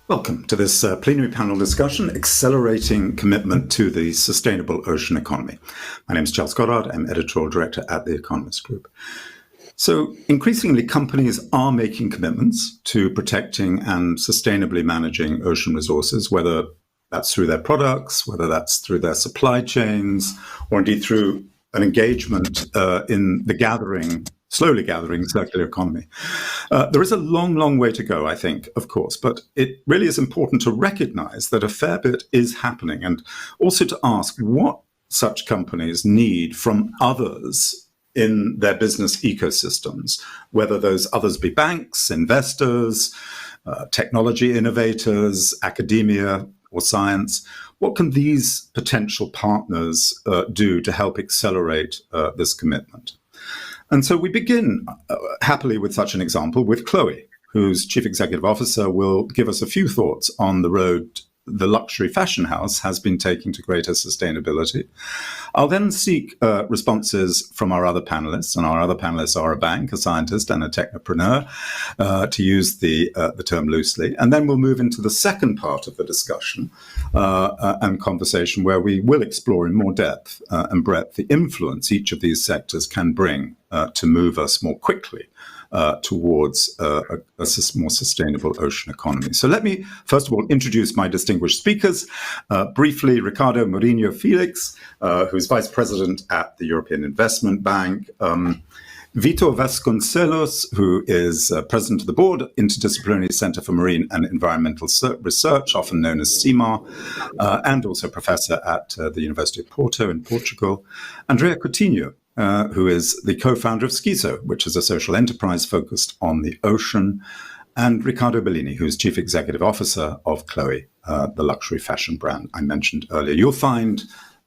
Welcome to this plenary panel discussion, Accelerating Commitment to the Sustainable Ocean Economy. My name is Charles Goddard. I'm editorial director at The Economist Group. So increasingly, companies are making commitments to protecting and sustainably managing ocean resources, whether that's through their products, whether that's through their supply chains, or indeed through an engagement in the slowly gathering circular economy. There is a long, long way to go, I think, of course, but it really is important to recognize that a fair bit is happening, and also to ask what such companies need from others in their business ecosystems, whether those others be banks, investors, technology innovators, academia, or science. What can these potential partners do to help accelerate this commitment? And so we begin happily with such an example with Chloe, whose chief executive officer will give us a few thoughts on the road the luxury fashion house has been taking to greater sustainability. I'll then seek responses from our other panelists, and our other panelists are a bank, a scientist, and a technopreneur, to use the term loosely. And then we'll move into the second part of the discussion and conversation, where we will explore in more depth and breadth the influence each of these sectors can bring to move us more quickly towards a more sustainable ocean economy. So let me, first of all, introduce my distinguished speakers. Briefly, Ricardo, Mourinho, Félix, who's Vice President at the European Investment Bank. Vitor Vasconcelos, who is President of the Board, Interdisciplinary Centre for Marine and Environmental Research, often known as CIIMAR, and also Professor at the University of Porto in Portugal. Andrea Coutinho, who is the co-founder of Schizo, which is a social enterprise focused on the ocean, and Ricardo Bellini, who is Chief Executive Officer of Chloe, the luxury fashion brand I mentioned earlier. You'll find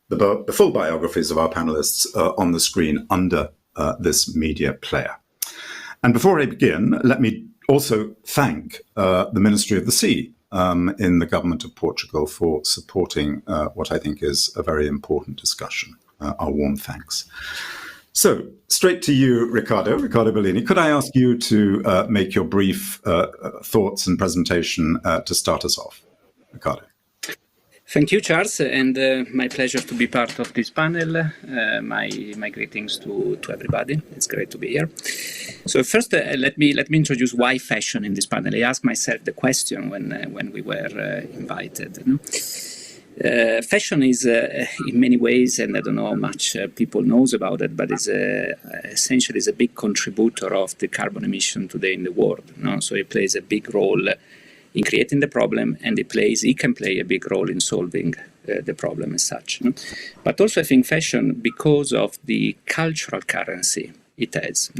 the full biographies of our panelists on the screen under this media player. And before I begin, let me also thank the Ministry of the Sea in the government of Portugal for supporting what I think is a very important discussion. Our warm thanks. So, straight to you, Ricardo Bellini. Could I ask you to make your brief thoughts and presentation to start us off? Ricardo. Thank you, Charles, and my pleasure to be part of this panel. My greetings to everybody. It's great to be here. So first, let me introduce why fashion in this panel. I asked myself the question when we were invited. Fashion is in many ways, and I don't know how much people knows about it, but it's essentially is a big contributor of the carbon emission today in the world. So it plays a big role in creating the problem, and it can play a big role in solving the problem as such. But also I think fashion, because of the cultural currency it has,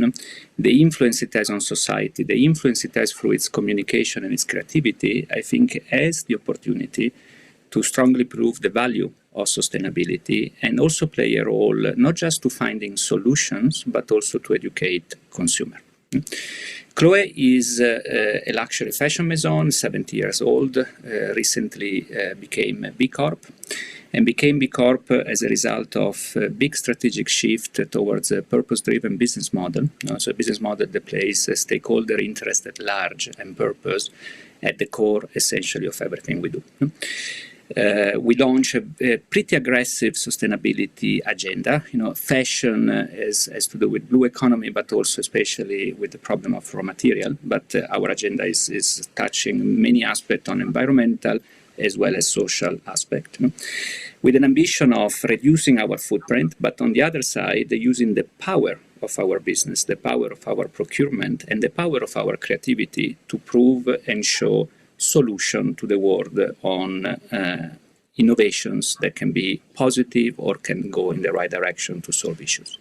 the influence it has on society, the influence it has through its communication and its creativity, I think has the opportunity to strongly prove the value of sustainability and also play a role not just to finding solutions, but also to educate consumers. Chloe is a luxury fashion maison, 70 years old, recently became a B Corp, and became B Corp as a result of a big strategic shift towards a purpose-driven business model. So a business model that places stakeholder interest at large and purpose at the core, essentially, of everything we do. We launched a pretty aggressive sustainability agenda. Fashion has to do with blue economy, but also especially with the problem of raw material. But our agenda is touching many aspects on environmental as well as social aspect, with an ambition of reducing our footprint, but on the other side, using the power of our business, the power of our procurement, and the power of our creativity to prove and show solution to the world on innovations that can be positive or can go in the right direction to solve issues.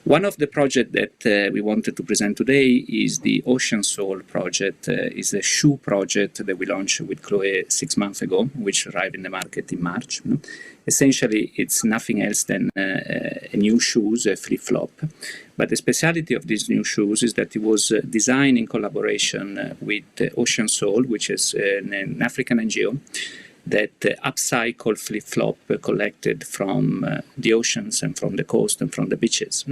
One of the projects that we wanted to present today is the Ocean Soul project. It's a shoe project that we launched with Chloe 6 months ago, which arrived in the market in March. Essentially, it's nothing else than a new shoes, a flip-flop. But the speciality of these new shoes is that it was designed in collaboration with Ocean Soul, which is an African NGO, that upcycle flip-flop collected from the oceans and from the coast and from the beaches.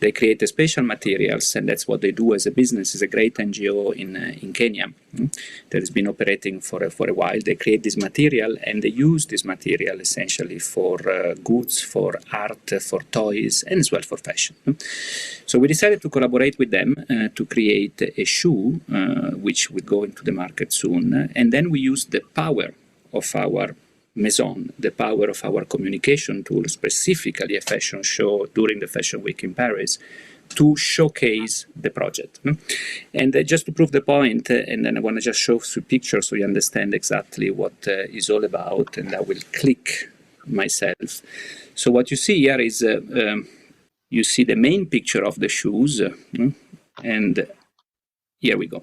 They create special materials, and that's what they do as a business. It's a great NGO in Kenya that has been operating for a while. They create this material, and they use this material essentially for goods, for art, for toys, and as well for fashion. So we decided to collaborate with them to create a shoe, which will go into the market soon. And then we used the power of our maison, the power of our communication tool, specifically a fashion show during the Fashion Week in Paris, to showcase the project. And just to prove the point, and then I want to just show some pictures so you understand exactly what it's all about, and I will click myself. So what you see here is, you see the main picture of the shoes, and here we go.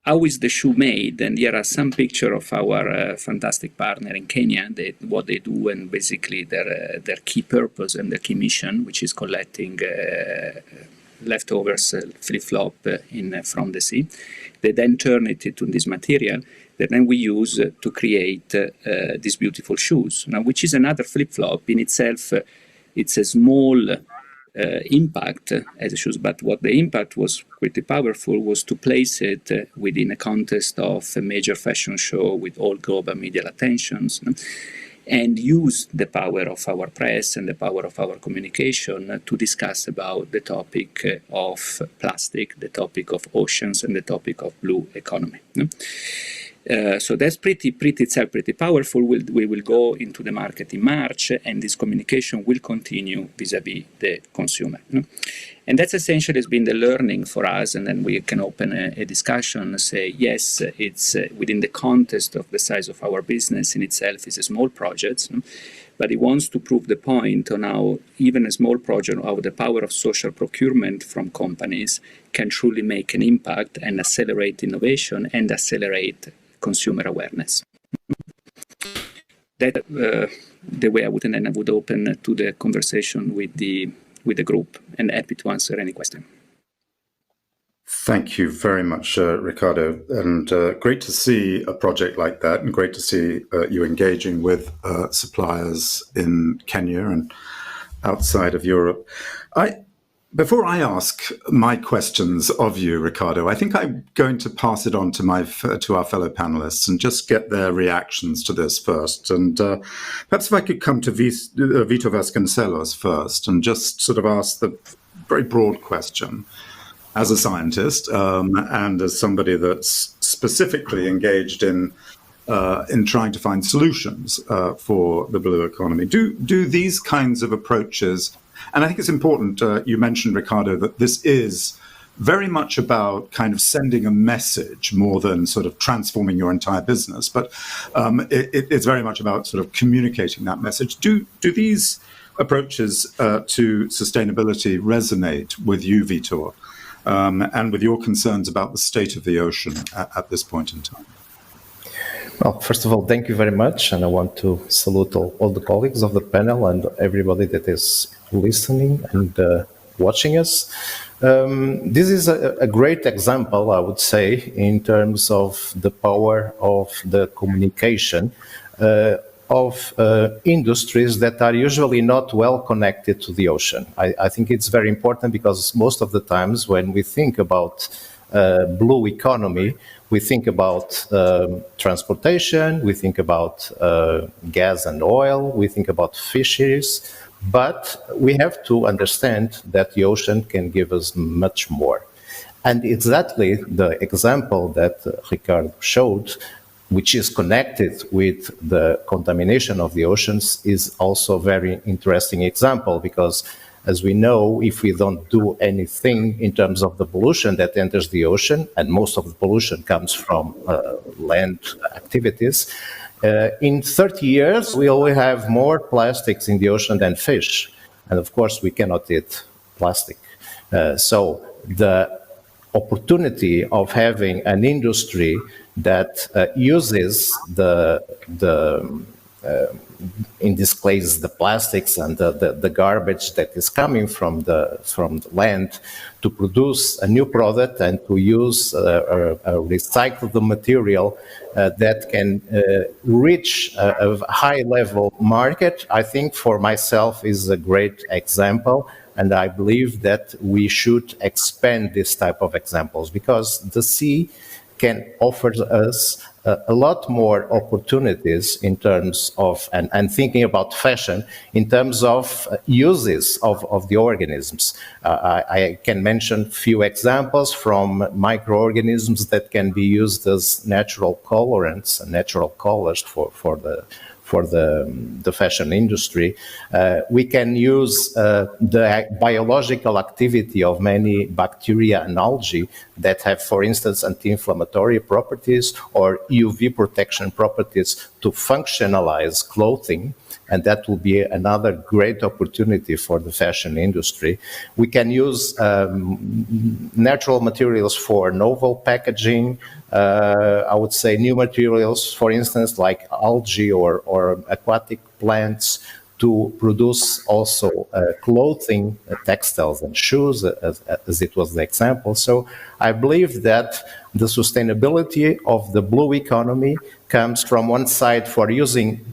How is the shoe made? And here are some pictures of our fantastic partner in Kenya, what they do, and basically their key purpose and their key mission, which is collecting leftovers, flip-flop from the sea. They then turn it into this material that then we use to create these beautiful shoes. Now, which is another flip-flop in itself. It's a small impact as a shoes, but what the impact was pretty powerful was to place it within a context of a major fashion show with all global media attentions, and use the power of our press and the power of our communication to discuss about the topic of plastic, the topic of oceans, and the topic of blue economy. So that's pretty powerful. We will go into the market in March, and this communication will continue vis-a-vis the consumer. And that's essentially has been the learning for us, and then we can open a discussion, say, yes, it's within the context of the size of our business in itself is a small project, but it wants to prove the point on how even a small project, how the power of social procurement from companies can truly make an impact and accelerate innovation and accelerate consumer awareness. That the way I would, and then I would open to the conversation with the group, and happy to answer any question. Thank you very much, Ricardo, and great to see a project like that, and great to see you engaging with suppliers in Kenya and outside of Europe. Before I ask my questions of you, Ricardo, I think I'm going to pass it on to our fellow panelists and just get their reactions to this first. And perhaps if I could come to Vitor Vasconcelos first and just sort of ask the very broad question. As a scientist and as somebody that's specifically engaged in trying to find solutions for the blue economy, do these kinds of approaches? And I think it's important, you mentioned, Ricardo, that this is very much about kind of sending a message more than sort of transforming your entire business. But it's very much about sort of communicating that message. Do these approaches to sustainability resonate with you, Vitor, and with your concerns about the state of the ocean at this point in time? Well, first of all, thank you very much. And I want to salute all the colleagues of the panel and everybody that is listening and watching us. This is a great example, I would say, in terms of the power of the communication of industries that are usually not well connected to the ocean. I think it's very important because most of the times when we think about blue economy, we think about transportation, we think about gas and oil, we think about fisheries, but we have to understand that the ocean can give us much more. And exactly the example that Ricardo showed, which is connected with the contamination of the oceans, is also a very interesting example because, as we know, if we don't do anything in terms of the pollution that enters the ocean, and most of the pollution comes from land activities, in 30 years we will have more plastics in the ocean than fish. And of course, we cannot eat plastic. So the opportunity of having an industry that uses the in this case, the plastics and the garbage that is coming from the land, to produce a new product and to use a recycled material that can reach a high-level market, I think for myself is a great example. And I believe that we should expand this type of examples, because the sea can offer us a lot more opportunities in terms of, and thinking about fashion, in terms of uses of the organisms. I can mention few examples from microorganisms that can be used as natural colorants and natural colors for the fashion industry. We can use the biological activity of many bacteria and algae that have, for instance, anti-inflammatory properties or UV protection properties to functionalize clothing. And that will be another great opportunity for the fashion industry. We can use natural materials for novel packaging. I would say new materials, for instance, like algae or aquatic plants, to produce also clothing, textiles and shoes, as it was the example. So I believe that the sustainability of the blue economy comes from one side for using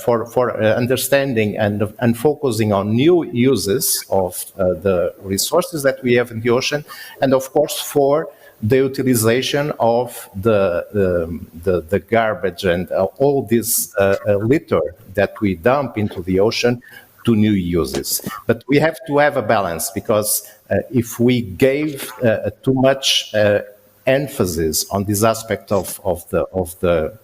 for understanding and focusing on new uses of the resources that we have in the ocean, and of course for the utilization of the garbage and all this litter that we dump into the ocean to new uses. But we have to have a balance, because if we gave too much emphasis on this aspect of the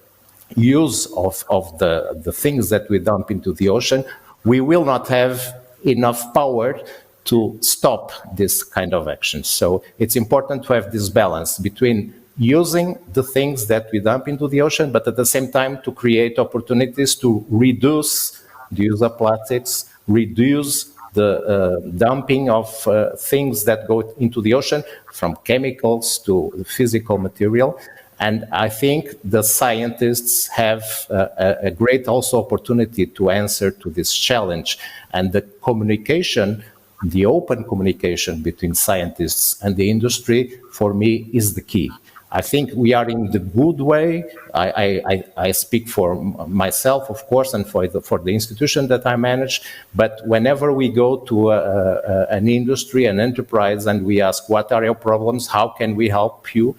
use of the things that we dump into the ocean, we will not have enough power to stop this kind of action. So it's important to have this balance between using the things that we dump into the ocean, but at the same time to create opportunities to reduce the use of plastics, reduce the dumping of things that go into the ocean, from chemicals to physical material. And I think the scientists have a great also opportunity to answer to this challenge. And the communication, the open communication between scientists and the industry, for me, is the key. I think we are in the good way. I speak for myself, of course, and for the institution that I manage. But whenever we go to an industry, an enterprise, and we ask, what are your problems? How can we help you?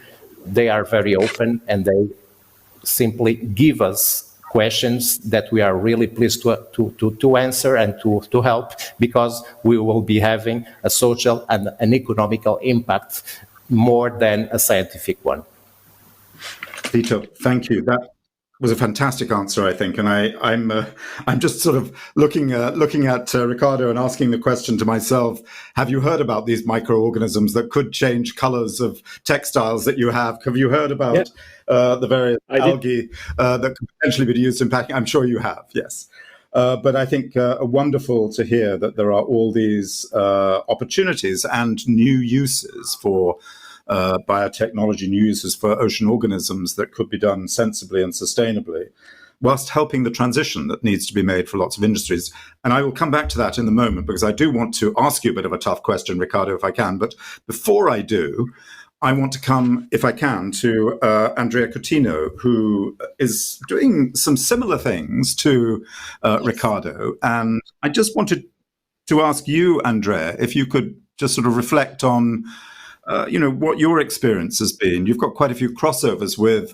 They are very open, and they simply give us questions that we are really pleased to answer and to help, because we will be having a social and an economical impact more than a scientific one. Vitor, thank you. That was a fantastic answer, I think, and I'm just sort of looking at Ricardo and asking the question to myself: have you heard about these microorganisms that could change colors of textiles that you have? Have you heard about the various algae that could potentially be used in packing? I'm sure you have, yes. But I think wonderful to hear that there are all these opportunities and new uses for biotechnology, new uses for ocean organisms that could be done sensibly and sustainably, whilst helping the transition that needs to be made for lots of industries. And I will come back to that in a moment, because I do want to ask you a bit of a tough question, Ricardo, if I can. But before I do, I want to come, if I can, to Andrea Coutinho, who is doing some similar things to Ricardo. And I just wanted to ask you, Andrea, if you could just sort of reflect on what your experience has been. You've got quite a few crossovers with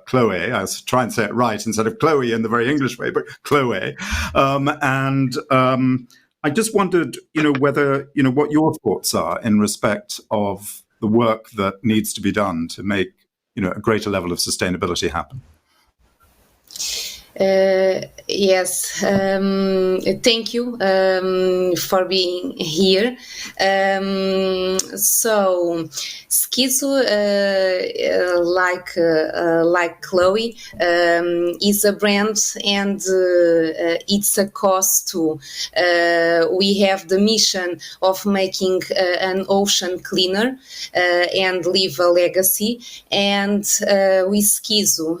Chloe. I was trying to say it right instead of Chloe in the very English way, but Chloe. And I just wondered, whether, what your thoughts are in respect of the work that needs to be done to make, a greater level of sustainability happen. Yes, thank you for being here. So Schizo, like Chloe, is a brand, and it's a cause too. We have the mission of making an ocean cleaner and leave a legacy. And with Schizo,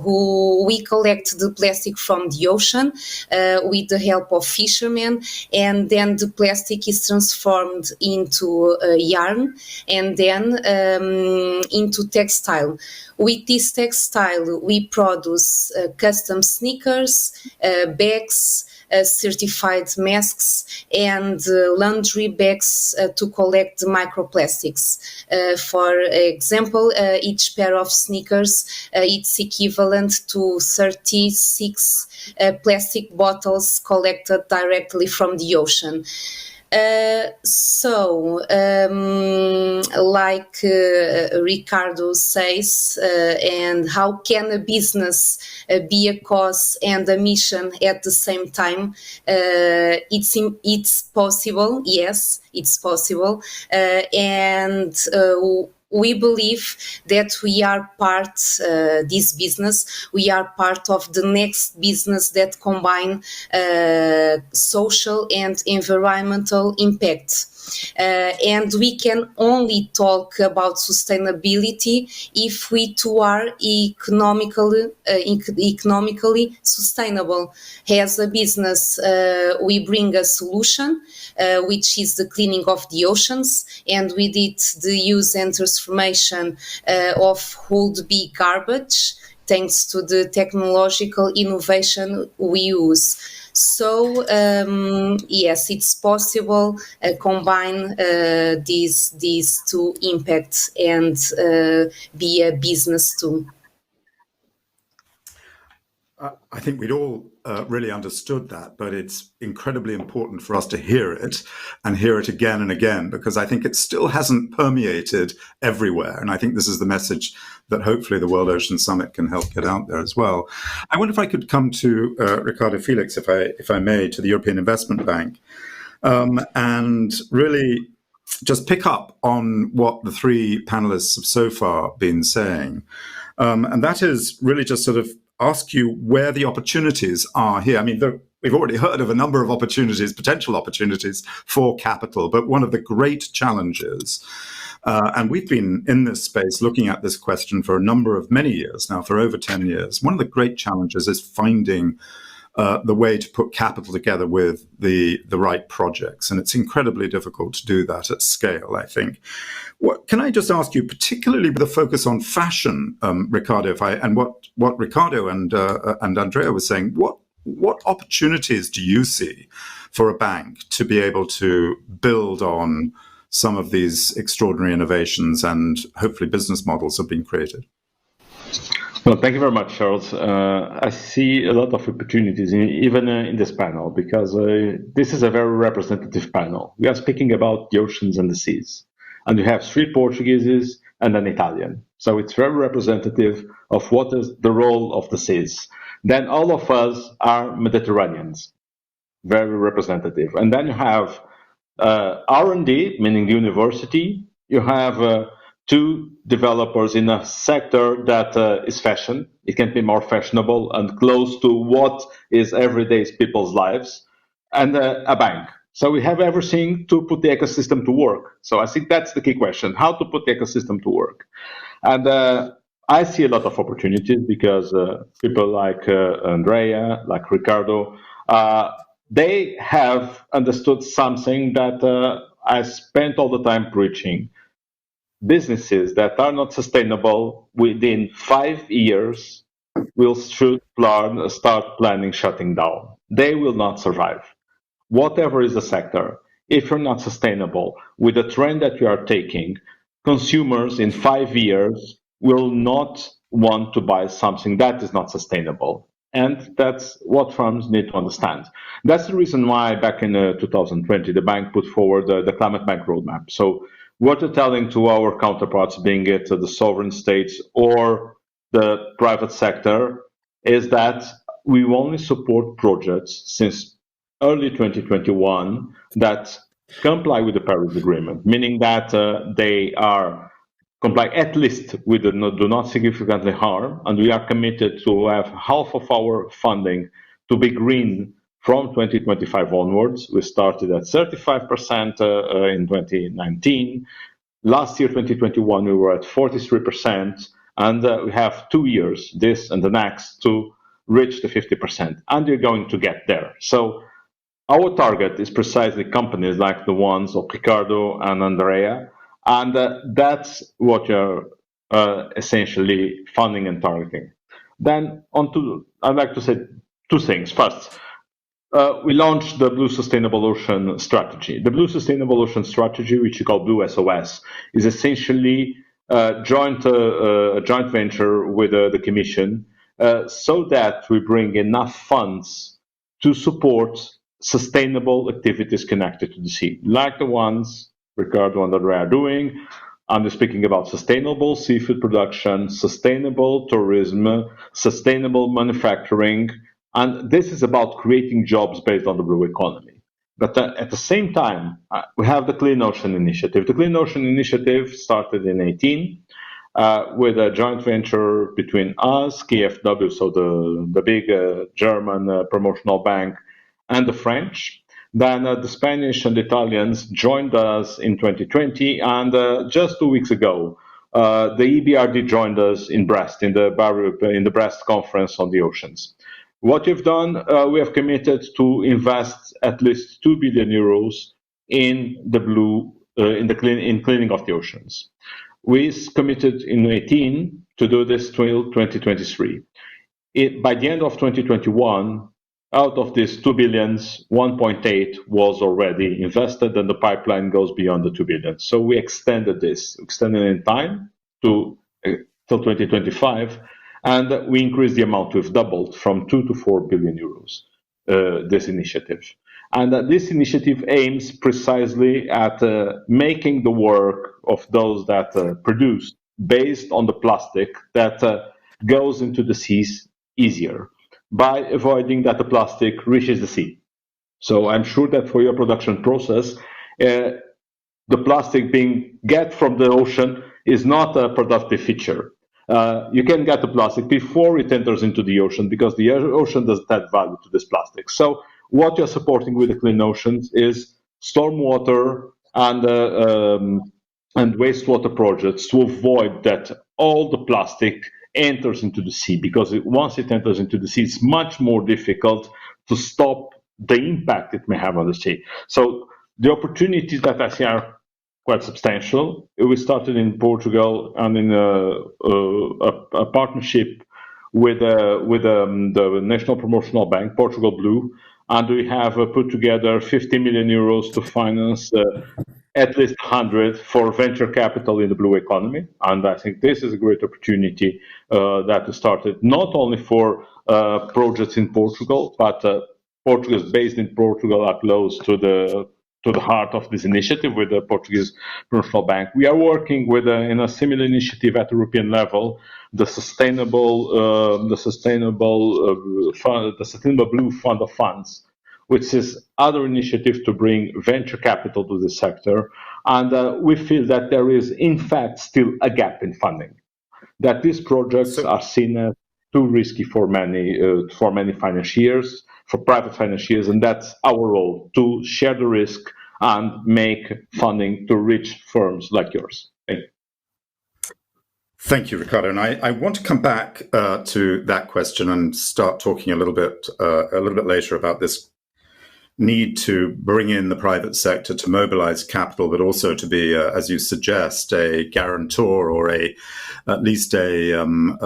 who we collect the the plastic from the ocean with the help of fishermen, and then the plastic is transformed into yarn and then into textile. With this textile, we produce custom sneakers, bags, certified masks, and laundry bags to collect the microplastics. For example, each pair of sneakers it's equivalent to 36 plastic bottles collected directly from the ocean. Like Ricardo says, and how can a business be a cause and a mission at the same time? It's possible. Yes, it's possible, and we believe that we are part, this business, we are part of the next business that combine social and environmental impact. And we can only talk about sustainability if we too are economically sustainable. As a business, we bring a solution, which is the cleaning of the oceans, and with it the use and transformation of would-be garbage, thanks to the technological innovation we use. So yes, it's possible combine these two impacts and be a business too. I think we'd all really understood that, but it's incredibly important for us to hear it and hear it again and again, because I think it still hasn't permeated everywhere. And I think this is the message that hopefully the World Ocean Summit can help get out there as well. I wonder if I could come to Ricardo, Félix, if I may, to the European Investment Bank, and really just pick up on what the three panelists have so far been saying. And that is really just sort of ask you where the opportunities are here. I mean, we've already heard of a number of opportunities, potential opportunities for capital, but one of the great challenges, and we've been in this space looking at this question for many years now, for over 10 years. One of the great challenges is finding the way to put capital together with the right projects. And it's incredibly difficult to do that at scale, I think. Can I just ask you, particularly with a focus on fashion, Ricardo, and what Ricardo and Andrea were saying, what opportunities do you see for a bank to be able to build on some of these extraordinary innovations and hopefully business models have been created? Well, thank you very much, Charles. I see a lot of opportunities even in this panel, because this is a very representative panel. We are speaking about the oceans and the seas, and you have 3 Portuguese and an Italian. So it's very representative of what is the role of the seas. Then all of us are Mediterraneans, very representative. And then you have R&D, meaning the university. You have 2 developers in a sector that is fashion. It can be more fashionable and close to what is everyday people's lives, and a bank. So we have everything to put the ecosystem to work. So I think that's the key question, how to put the ecosystem to work. And I see a lot of opportunities because people like Andrea, like Ricardo, they have understood something that I spent all the time preaching. Businesses that are not sustainable within 5 years should start planning shutting down. They will not survive. Whatever is the sector, if you're not sustainable with the trend that you are taking, consumers in 5 years will not want to buy something that is not sustainable. And that's what firms need to understand. That's the reason why back in 2020, the bank put forward the Climate Bank Roadmap. So what we're telling to our counterparts, being it the sovereign states or the private sector, is that we only support projects since early 2021 that comply with the Paris Agreement, meaning that they are comply at least with the do not significantly harm, and we are committed to have half of our funding to be green from 2025 onwards. We started at 35% in 2019. Last year, 2021, we were at 43%, and we have 2 years, this and the next, to reach the 50%, and you're going to get there. So our target is precisely companies like the ones of Ricardo and Andrea, and that's what you're essentially funding and targeting. Then I'd like to say two things. First, we launched the Blue Sustainable Ocean Strategy. The Blue Sustainable Ocean Strategy, which we call Blue SOS, is essentially a joint venture with the Commission, so that we bring enough funds to support sustainable activities connected to the sea, like the ones Ricardo and Andrea are doing. I'm speaking about sustainable seafood production, sustainable tourism, sustainable manufacturing, and this is about creating jobs based on the blue economy. But at the same time, we have the Clean Ocean Initiative. The Clean Ocean Initiative started in 2018 with a joint venture between us, KfW, so the big German promotional bank, and the French. Then the Spanish and the Italians joined us in 2020, and just 2 weeks ago, the EBRD joined us in Brest, in the Brest Conference on the Oceans. What we've done, we have committed to invest at least 2 billion euros in the blue, in cleaning of the oceans. We committed in 2018 to do this till 2023. By the end of 2021, out of these 2 billions, 1.8 was already invested, and the pipeline goes beyond the 2 billion. So we extended in time to till 2025, and we increased the amount. We've doubled from 2 to 4 billion euros, this initiative. And this initiative aims precisely at making the work of those that produce based on the plastic that goes into the seas easier, by avoiding that the plastic reaches the sea. So I'm sure that for your production process, the plastic being get from the ocean is not a productive feature. You can get the plastic before it enters into the ocean, because the ocean doesn't add value to this plastic. So what you're supporting with the Clean Oceans is stormwater and wastewater projects to avoid that all the plastic enters into the sea, because once it enters into the sea, it's much more difficult to stop the impact it may have on the sea. So the opportunities that I see are quite substantial. We started in Portugal and in a partnership with the National Promotional Bank, Portugal Blue, and we have put together 50 million euros to finance at least 100 for venture capital in the blue economy. And I think this is a great opportunity that started not only for projects in Portugal, but Portugal is based in Portugal, are close to the heart of this initiative with the Portuguese Promotional Bank. We are working with in a similar initiative at European level, the sustainable Blue Fund of Funds, which is other initiative to bring venture capital to the sector. And we feel that there is, in fact, still a gap in funding, that these projects are seen as too risky for many financiers, for private financiers, and that's our role, to share the risk and make funding to reach firms like yours. Thank you. Thank you, Ricardo. And I want to come back to that question and start talking a little bit later about this need to bring in the private sector to mobilize capital, but also to be, as you suggest, a guarantor or at least an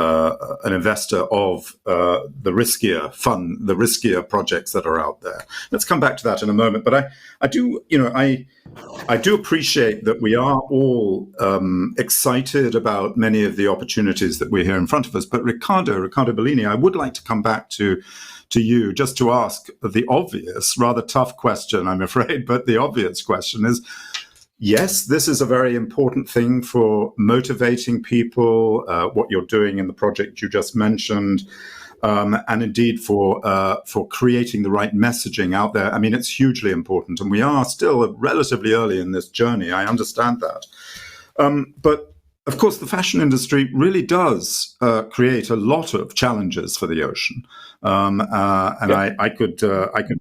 investor of the riskier projects that are out there. Let's come back to that in a moment. But I do appreciate that we are all excited about many of the opportunities that we hear in front of us. But Ricardo Bellini, I would like to come back to you just to ask the obvious, rather tough question, I'm afraid, but the obvious question is, yes, this is a very important thing for motivating people, what you're doing in the project you just mentioned, and indeed for creating the right messaging out there. I mean, it's hugely important, and we are still relatively early in this journey. I understand that. But of course, the fashion industry really does create a lot of challenges for the ocean. I could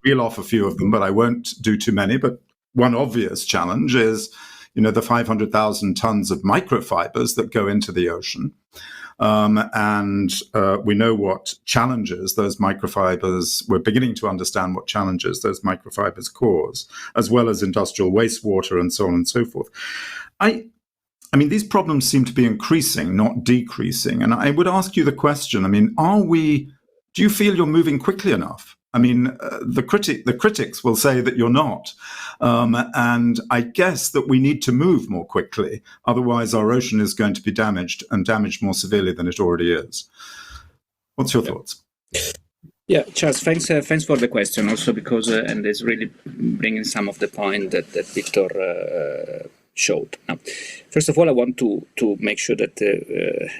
reel off a few of them, but I won't do too many. But one obvious challenge is, the 500,000 tons of microfibers that go into the ocean. And we know what challenges those microfibers, we're beginning to understand what challenges those microfibers cause, as well as industrial wastewater and so on and so forth. I mean, these problems seem to be increasing, not decreasing. And I would ask you the question, I mean, do you feel you're moving quickly enough? I mean, the critics will say that you're not. And I guess that we need to move more quickly. Otherwise, our ocean is going to be damaged, and damaged more severely than it already is. What's your thoughts? Yeah, Charles, thanks for the question also, because, and it's really bringing some of the point that Vitor showed. Now, first of all, I want to make sure that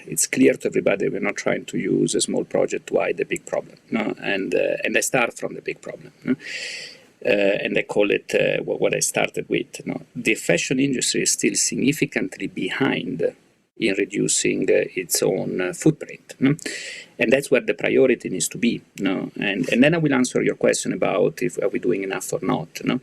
it's clear to everybody we're not trying to use a small project to hide the big problem. No? And I start from the big problem. No? And I call it what I started with. No? The fashion industry is still significantly behind in reducing its own footprint. No? And that's where the priority needs to be. No? And then I will answer your question about if are we doing enough or not. No?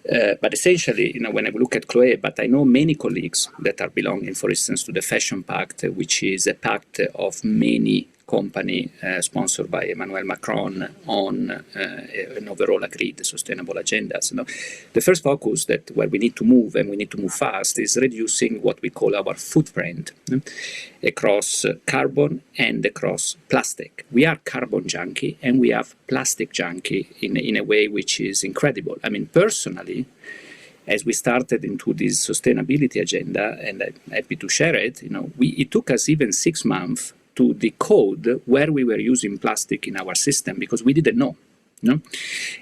But essentially, when I look at Chloe, but I know many colleagues that are belonging, for instance, to the Fashion Pact, which is a pact of many companies sponsored by Emmanuel Macron on an overall agreed sustainable agenda. So, the first focus that where we need to move, and we need to move fast, is reducing what we call our footprint across carbon and across plastic. We are carbon junkie and we have plastic junkie in a way which is incredible. I mean, personally, as we started into this sustainability agenda, and I'm happy to share it, it took us even 6 months to decode where we were using plastic in our system, because we didn't know. No?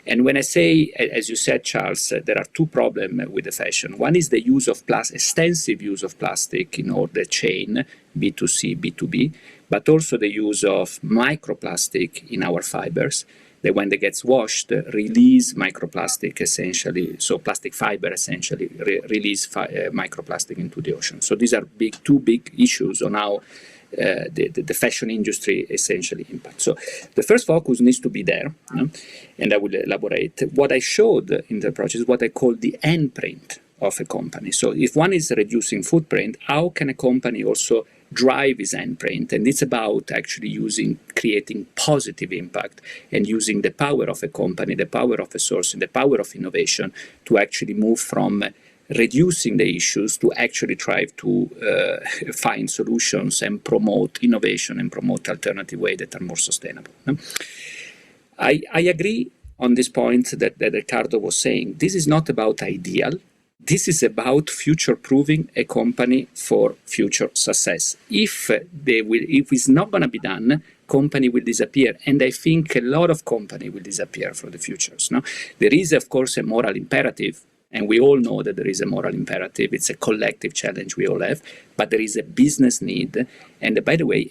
And when I say, as you said, Charles, there are two problems with the fashion. One is the use of extensive use of plastic in all the chain, B2C, B2B, but also the use of microplastic in our fibers, that when they gets washed, release microplastic essentially, so plastic fiber essentially release microplastic into the ocean. So these are two big issues on how the fashion industry essentially impacts. So the first focus needs to be there, and I will elaborate. What I showed in the project is what I call the handprint of a company. So if one is reducing footprint, how can a company also drive his handprint? And it's about actually creating positive impact and using the power of a company, the power of a sourcing, the power of innovation to actually move from reducing the issues to actually try to find solutions and promote innovation and promote alternative ways that are more sustainable. I agree on this point that Ricardo was saying. This is not about ideal. This is about future-proofing a company for future success. If it's not going to be done, company will disappear. And I think a lot of company will disappear for the futures. No? There is, of course, a moral imperative. And we all know that there is a moral imperative. It's a collective challenge we all have. But there is a business need. And by the way,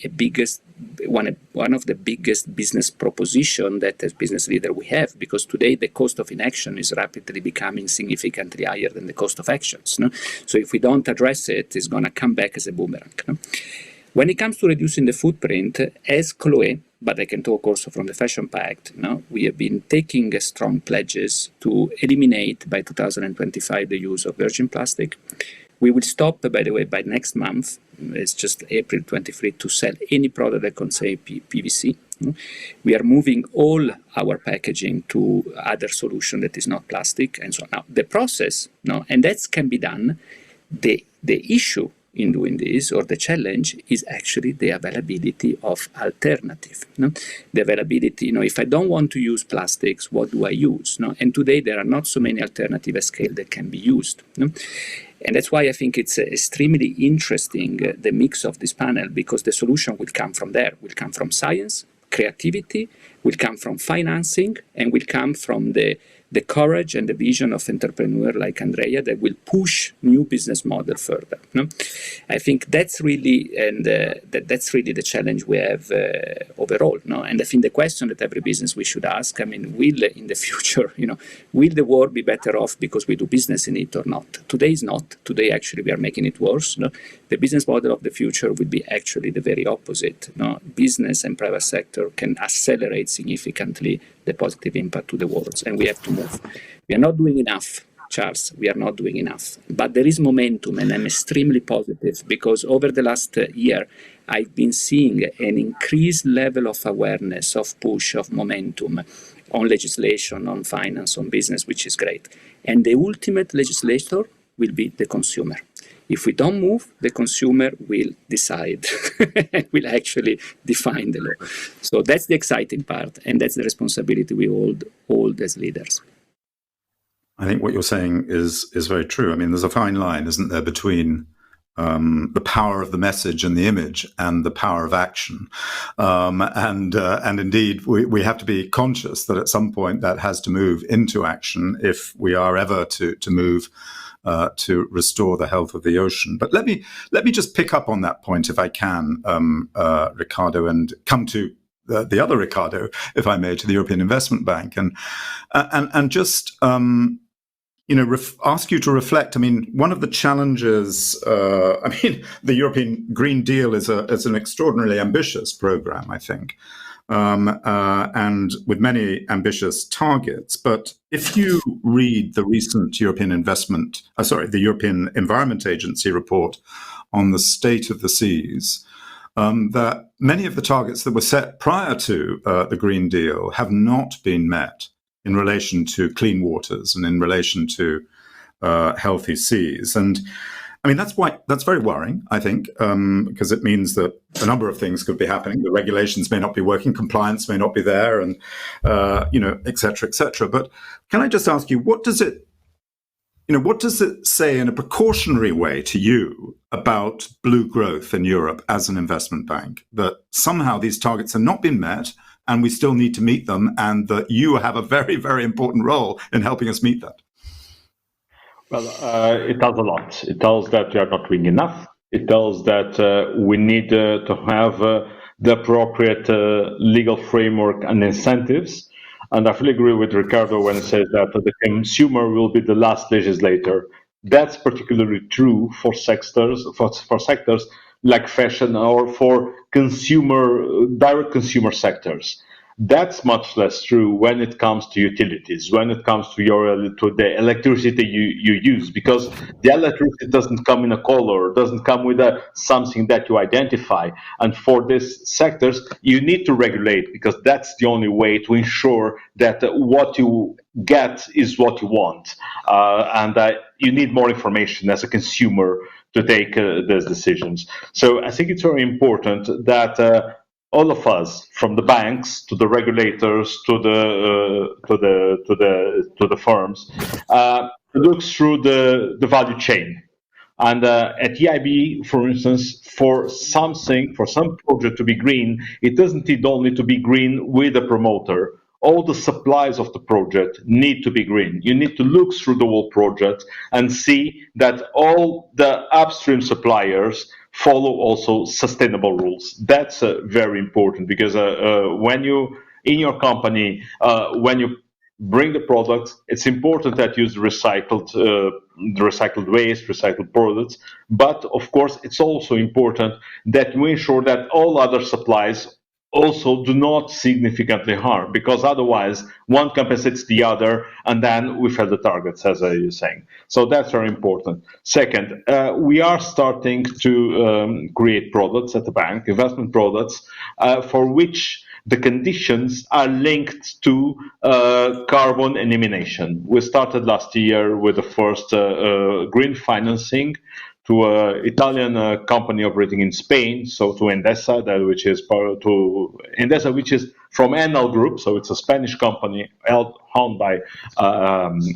one of the biggest business proposition that as business leader we have, because today the cost of inaction is rapidly becoming significantly higher than the cost of actions. No? So if we don't address it, it's going to come back as a boomerang. No? When it comes to reducing the footprint, as Chloe, but I can talk also from the Fashion Pact, we have been taking strong pledges to eliminate by 2025 the use of virgin plastic. We will stop, by the way, by next month, it's just April 23, to sell any product that contains PVC. We are moving all our packaging to other solution that is not plastic, and so on. Now, the process, and that can be done, the issue in doing this, or the challenge, is actually the availability of alternative. The availability, if I don't want to use plastics, what do I use? And today there are not so many alternative at scale that can be used. And that's why I think it's extremely interesting, the mix of this panel, because the solution will come from there, will come from science, creativity, will come from financing, and will come from the courage and the vision of entrepreneurs like Andrea that will push new business model further. I think that's really that's really the challenge we have overall. And I think the question that every business we should ask, will in the future, will the world be better off because we do business in it or not? Today is not. Today actually we are making it worse. The business model of the future will be actually the very opposite. Business and private sector can accelerate significantly the positive impact to the world, and we have to move. We are not doing enough Charles, we are not doing enough. But there is momentum, and I'm extremely positive because over the last year, I've been seeing an increased level of awareness, of push, of momentum on legislation, on finance, on business, which is great. And the ultimate legislator will be the consumer. If we don't move, the consumer will decide and will actually define the law. So that's the exciting part, and that's the responsibility we hold as leaders. I think what you're saying is very true. I mean, there's a fine line, isn't there, between the power of the message and the image and the power of action. And indeed, we have to be conscious that at some point that has to move into action if we are ever to move to restore the health of the ocean. But let me just pick up on that point, if I can, Ricardo, and come to the other Ricardo, if I may, to the European Investment Bank, and just ask you to reflect. I mean, one of the challenges. The European Green Deal is an extraordinarily ambitious program, I think. And with many ambitious targets. But if you read the recent European Environment Agency report on the state of the seas, that many of the targets that were set prior to the Green Deal have not been met in relation to clean waters and in relation to healthy seas. And I mean, that's very worrying, I think, because it means that a number of things could be happening. The regulations may not be working, compliance may not be there, and, et cetera, et cetera. But can I just ask you, what does it say in a precautionary way to you about blue growth in Europe as an investment bank, that somehow these targets have not been met and we still need to meet them, and that you have a very, very important role in helping us meet that? Well, it tells a lot. It tells that we are not doing enough. It tells that we need to have the appropriate legal framework and incentives. And I fully agree with Ricardo when he says that the consumer will be the last legislator. That's particularly true for sectors like fashion or for direct consumer sectors. That's much less true when it comes to utilities, when it comes to the electricity you use, because the electricity doesn't come in a color, doesn't come with something that you identify. And for these sectors, you need to regulate, because that's the only way to ensure that what you get is what you want. And you need more information as a consumer to take those decisions. So I think it's very important that all of us, from the banks to the regulators to the firms, look through the value chain. And at EIB, for instance, for some project to be green, it doesn't need only to be green with a promoter. All the supplies of the project need to be green. You need to look through the whole project and see that all the upstream suppliers follow also sustainable rules. That's very important, because when you, in your company, when you bring the products, it's important that you use recycled waste, recycled products. But of course, it's also important that we ensure that all other supplies also do not significantly harm, because otherwise one compensates the other and then we fail the targets, as I was saying. So that's very important. Second, we are starting to create products at the bank, investment products, for which the conditions are linked to carbon elimination. We started last year with the first green financing to an Italian company operating in Spain, so to Endesa, which is from Enel Group, so it's a Spanish company owned by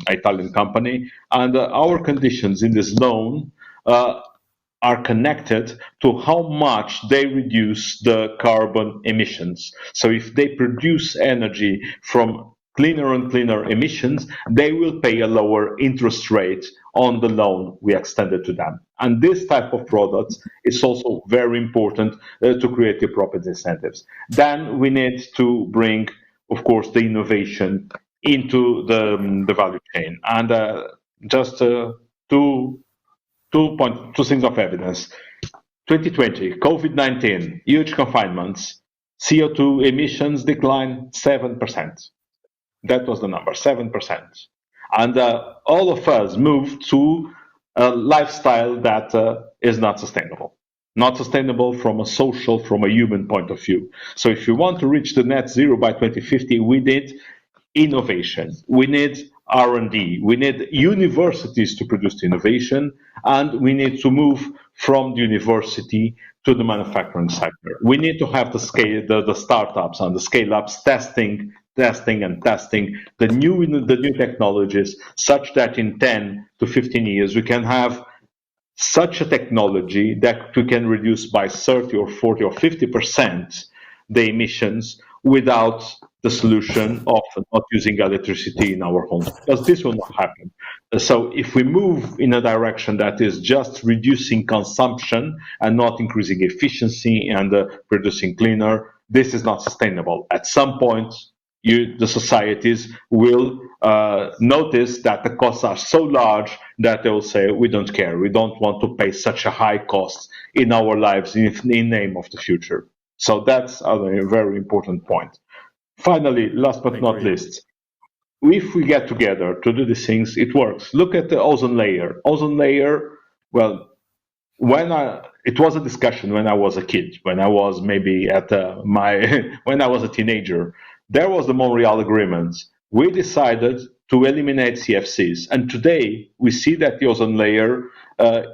Italian company, and our conditions in this loan are connected to how much they reduce the carbon emissions. So if they produce energy from cleaner and cleaner emissions, they will pay a lower interest rate on the loan we extended to them. And this type of products is also very important to create the appropriate incentives. Then we need to bring, of course, the innovation into the value chain. And just two things of evidence. 2020, COVID-19, huge confinements, CO2 emissions declined 7%. That was the number, 7%. And all of us move to a lifestyle that is not sustainable. Not sustainable from a social, from a human point of view. So if you want to reach the net zero by 2050, we need innovation. We need R&D. We need universities to produce innovation, and we need to move from the university to the manufacturing sector. We need to have the startups and the scale-ups testing the new technologies, such that in 10 to 15 years we can have such a technology that we can reduce by 30 or 40 or 50% the emissions without the solution of not using electricity in our homes, because this will not happen. So if we move in a direction that is just reducing consumption and not increasing efficiency and producing cleaner, this is not sustainable. At some point, the societies will notice that the costs are so large that they will say, we don't care, we don't want to pay such a high cost in our lives in name of the future. So that's a very important point. Finally, last but not least, if we get together to do these things, it works. Look at the ozone layer. Ozone layer, well, it was a discussion when I was a kid, when I was maybe when I was a teenager. There was the Montreal Agreement. We decided to eliminate CFCs, and today we see that the ozone layer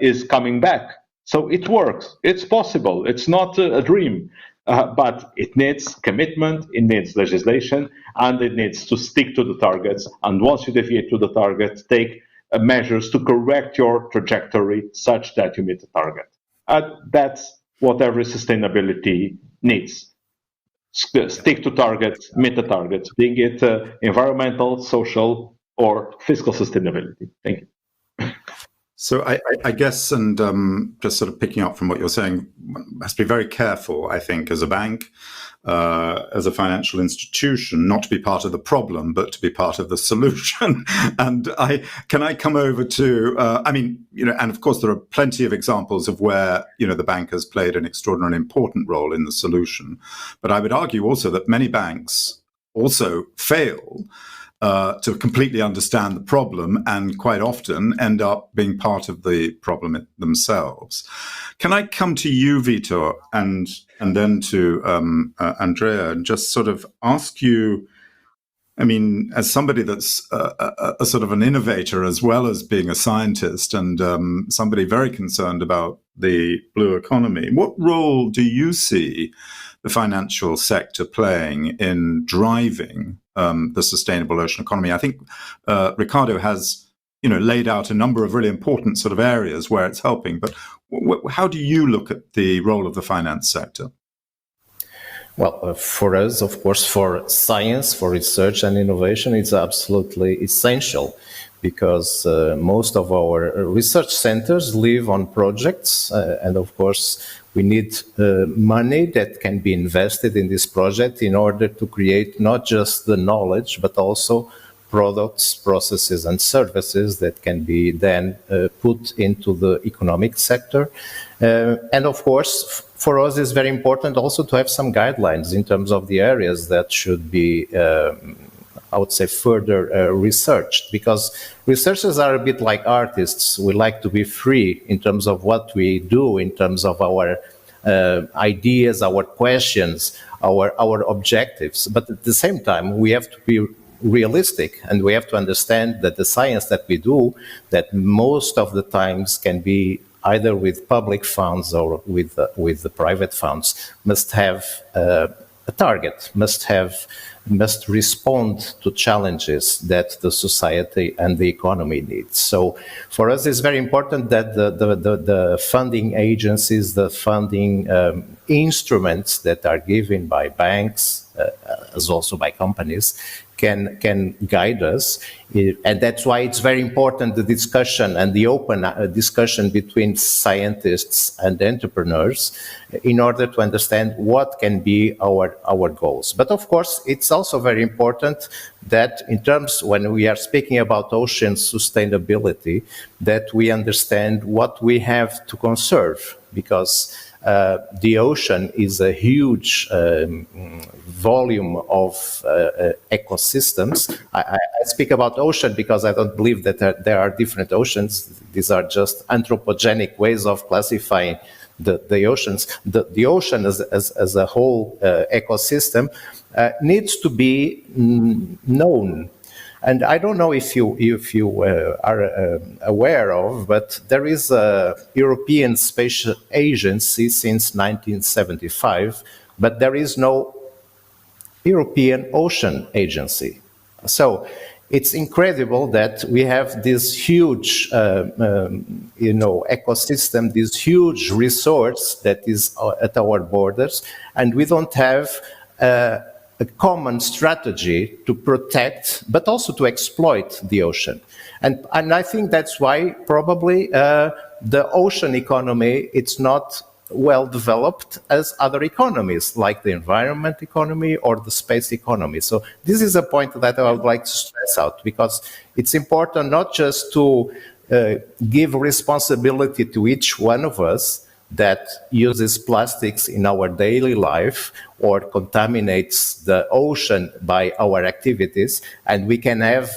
is coming back. So it works. It's possible. It's not a dream, but it needs commitment, it needs legislation, and it needs to stick to the targets. And once you deviate to the target, take measures to correct your trajectory such that you meet the target. That's what every sustainability needs. Stick to targets, meet the targets, being it environmental, social, or fiscal sustainability. Thank you. So I guess, and just sort of picking up from what you're saying, one has to be very careful, I think, as a bank, as a financial institution, not to be part of the problem, but to be part of the solution. And can I come over to, and of course there are plenty of examples of where, the bank has played an extraordinarily important role in the solution. But I would argue also that many banks also fail to completely understand the problem, and quite often end up being part of the problem themselves. Can I come to you, Vitor, and then to Andrea, and just sort of ask you, as somebody that's a sort of an innovator as well as being a scientist, and somebody very concerned about the blue economy, what role do you see the financial sector playing in driving the sustainable ocean economy? I think Ricardo has, laid out a number of really important sort of areas where it's helping. But how do you look at the role of the finance sector? Well, for us, of course, for science, for research and innovation, it's absolutely essential, because most of our research centers live on projects, and of course we need money that can be invested in this project in order to create not just the knowledge, but also products, processes and services that can be then put into the economic sector. And of course, for us it's very important also to have some guidelines in terms of the areas that should be I would say further researched, because researchers are a bit like artists. We like to be free in terms of what we do, in terms of our ideas, our questions, our objectives. But at the same time, we have to be realistic, and we have to understand that the science that we do, that most of the times can be either with public funds or with the private funds, must have a target, must respond to challenges that the society and the economy needs. So for us, it's very important that the funding agencies, the funding instruments that are given by banks, as also by companies, can guide us. And that's why it's very important, the discussion and the open discussion between scientists and entrepreneurs, in order to understand what can be our goals. But of course, it's also very important that in terms, when we are speaking about ocean sustainability, that we understand what we have to conserve, because the ocean is a huge volume of ecosystems. I speak about ocean because I don't believe that there are different oceans. These are just anthropogenic ways of classifying the oceans. The ocean as a whole ecosystem needs to be known. And I don't know if you are aware of, but there is a European Space Agency since 1975, but there is no European Ocean Agency. So it's incredible that we have this huge, ecosystem, this huge resource that is at our borders, and we don't have a common strategy to protect, but also to exploit the ocean. And I think that's why probably the ocean economy, it's not well developed as other economies, like the environment economy or the space economy. So this is a point that I would like to stress out, because it's important not just to give responsibility to each one of us that uses plastics in our daily life or contaminates the ocean by our activities. And we can have,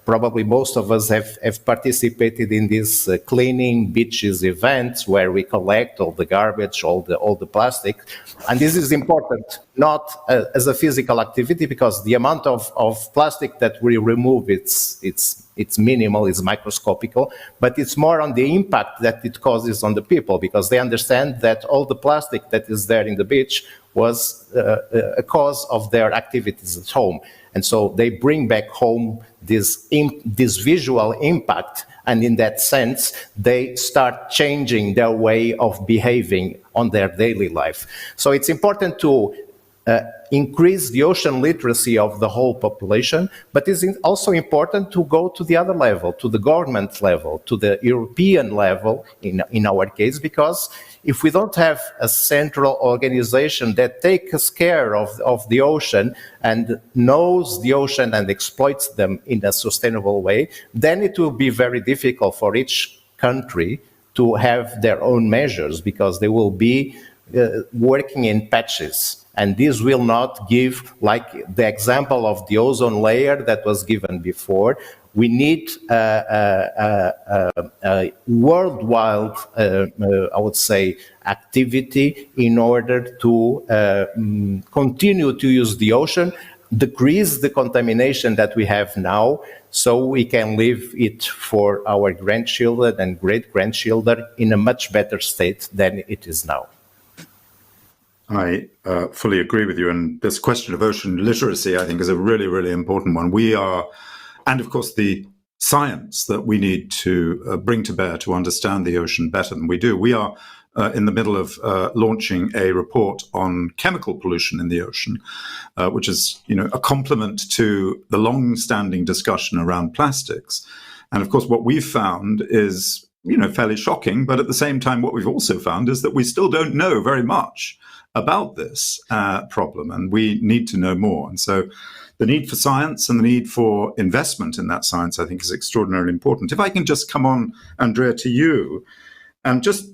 probably most of us have participated in these cleaning beaches events where we collect all the garbage, all the plastic. And this is important, not as a physical activity, because the amount of plastic that we remove, it's minimal, it's microscopical, but it's more on the impact that it causes on the people, because they understand that all the plastic that is there in the beach was a cause of their activities at home. And so they bring back home this visual impact, and in that sense, they start changing their way of behaving on their daily life. So it's important to increase the ocean literacy of the whole population, but it's also important to go to the other level, to the government level, to the European level in our case, because if we don't have a central organization that takes care of the ocean and knows the ocean and exploits them in a sustainable way, then it will be very difficult for each country to have their own measures, because they will be working in patches. And this will not give, like the example of the ozone layer that was given before. We need a worldwide, I would say, activity in order to continue to use the ocean, decrease the contamination that we have now, so we can leave it for our grandchildren and great-grandchildren in a much better state than it is now. I fully agree with you. And this question of ocean literacy, I think, is a really, really important one. We are, and of course, the science that we need to bring to bear to understand the ocean better than we do. We are in the middle of launching a report on chemical pollution in the ocean, which is, a complement to the long-standing discussion around plastics. And of course, what we've found is, fairly shocking. But at the same time, what we've also found is that we still don't know very much about this problem, and we need to know more. And so the need for science and the need for investment in that science, I think, is extraordinarily important. If I can just come on, Andrea, to you, and just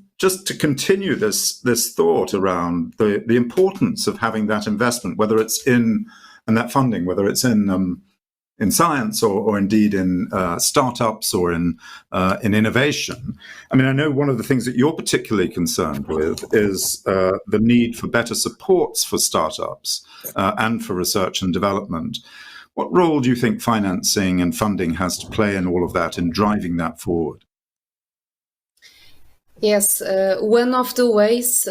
to continue this thought around the importance of having that investment, whether it's in, and that funding, whether it's in science or indeed in startups or in innovation. I mean, I know one of the things that you're particularly concerned with is the need for better supports for startups and for research and development. What role do you think financing and funding has to play in all of that, in driving that forward? Yes, one of the ways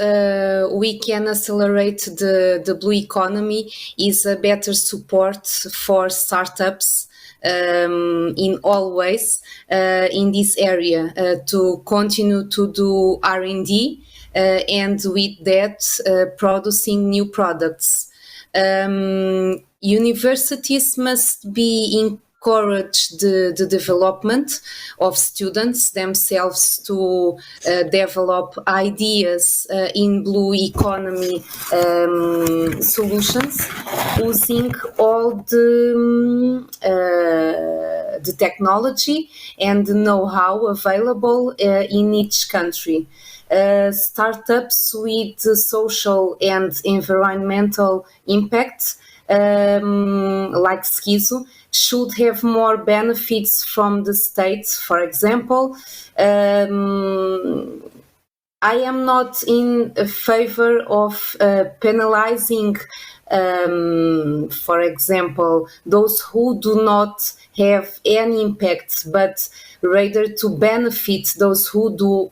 we can accelerate the blue economy is a better support for startups in all ways in this area to continue to do R&D and with that producing new products. Universities must be encourage the development of students themselves to develop ideas in blue economy solutions using all the technology and the know-how available in each country. startups with social and environmental impact, like Schizo, should have more benefits from the state. For example, I am not in favor of penalizing, for example, those who do not have any impact, but rather to benefit those who do,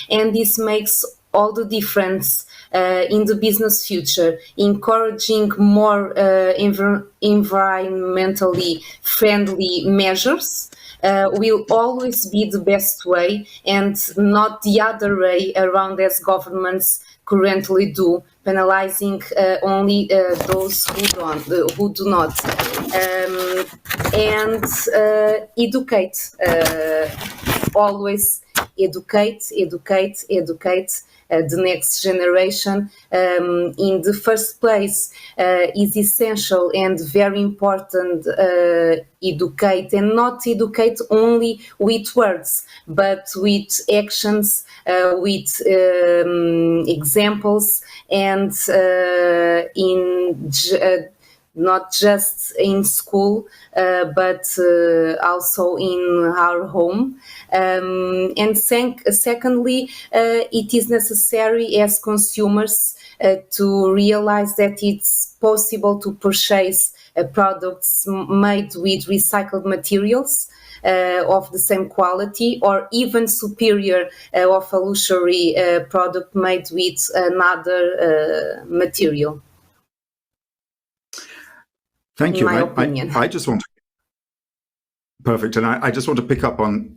and this makes all the difference in the business future. Encouraging more environmentally friendly measures will always be the best way, and not the other way around as governments currently do, penalizing only those who do not. And educate, always educate the next generation. In the first place, is essential and very important. Educate, and not educate only with words, but with actions, with examples, and not just in school, but also in our home. And secondly, it is necessary as consumers to realize that it's possible to purchase products made with recycled materials of the same quality, or even superior, of a luxury product made with another material. Thank you. In my opinion. I just want to, perfect, and I just want to pick up on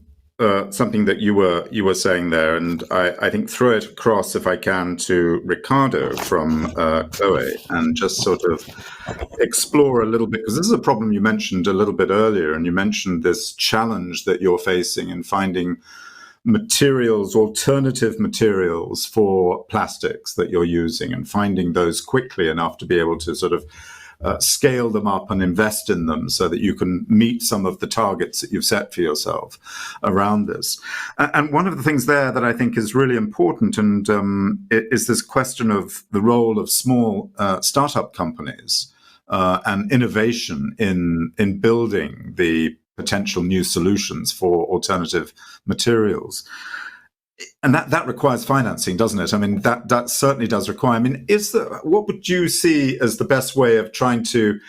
something that you were saying there, and I think throw it across, if I can, to Ricardo from COE, and just sort of explore a little bit, because this is a problem you mentioned a little bit earlier, and you mentioned this challenge that you're facing in finding materials, alternative materials for plastics that you're using, and finding those quickly enough to be able to sort of scale them up and invest in them so that you can meet some of the targets that you've set for yourself around this. And one of the things there that I think is really important, and is this question of the role of small startup companies and innovation in building the potential new solutions for alternative materials. And that requires financing, doesn't it? I mean, that certainly does require. I mean, what would you see as the best way of trying to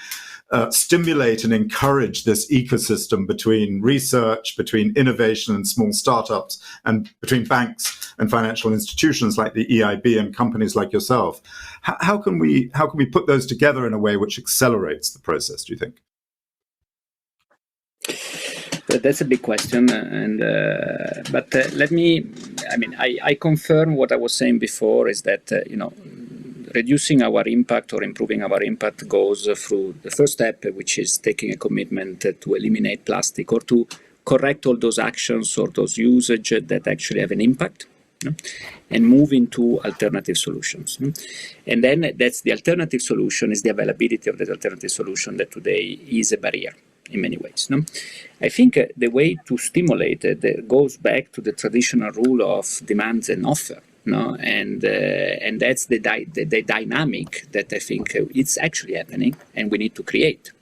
stimulate and encourage this ecosystem between research, between innovation and small startups, and between banks and financial institutions like the EIB and companies like yourself? How can we put those together in a way which accelerates the process, do you think? That's a big question, but let me. I mean, I confirm what I was saying before, is that reducing our impact or improving our impact goes through the first step, which is taking a commitment to eliminate plastic, or to correct all those actions or those usage that actually have an impact, and move into alternative solutions. And then that's the alternative solution, is the availability of that alternative solution that today is a barrier in many ways. I think the way to stimulate it goes back to the traditional rule of demand and offer. And that's the dynamic that I think it's actually happening, and we need to create.